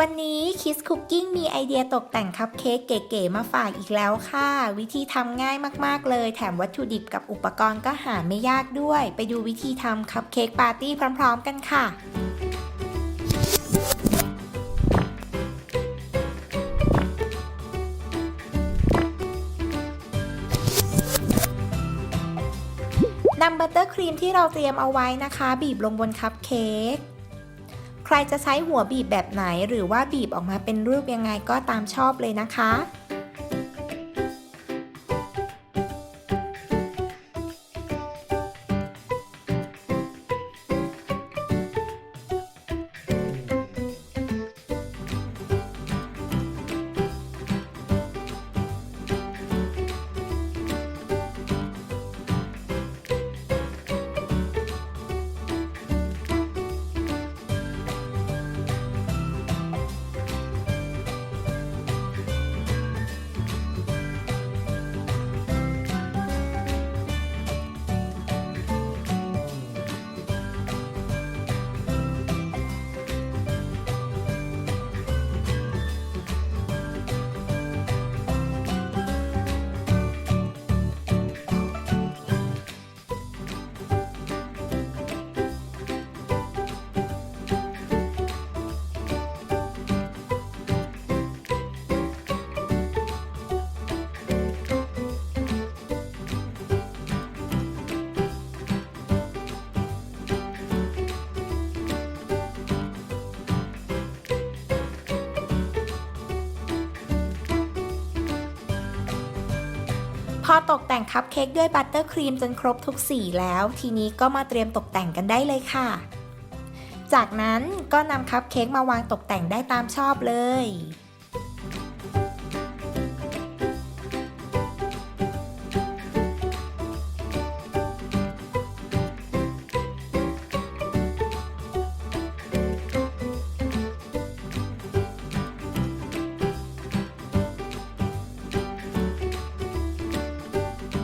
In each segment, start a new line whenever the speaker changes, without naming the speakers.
วันนี้ Kiss Cooking มีไอเดียตกแต่งคัพเค้กเก๋ๆมาฝากอีกแล้วค่ะวิธีทำง่ายมากๆเลยแถมวัตถุดิบกับอุปกรณ์ก็หาไม่ยากด้วยไปดูวิธีทำคัพเค้กปาร์ตี้พร้อมๆกันค่ะนำบัตเตอร์ครีมที่เราเตรียมเอาไว้นะคะบีบลงบนคัพเค้กใครจะใช้หัวบีบแบบไหนหรือว่าบีบออกมาเป็นรูปยังไงก็ตามชอบเลยนะคะพอตกแต่งคัพเค้กด้วยบัตเตอร์ครีมจนครบทุกสีแล้วทีนี้ก็มาเตรียมตกแต่งกันได้เลยค่ะจากนั้นก็นำคัพเค้กมาวางตกแต่งได้ตามชอบเลย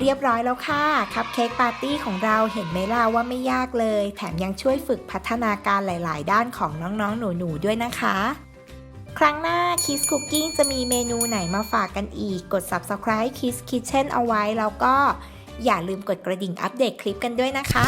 เรียบร้อยแล้วค่ะคัพเค้กปาร์ตี้ของเราเห็นไหมล่ะว่าไม่ยากเลยแถมยังช่วยฝึกพัฒนาการหลายๆด้านของน้องๆหนูๆด้วยนะคะครั้งหน้า Kiss Cooking จะมีเมนูไหนมาฝากกันอีกกด Subscribe Kiss Kitchen เอาไว้แล้วก็อย่าลืมกดกระดิ่งอัปเดตคลิปกันด้วยนะคะ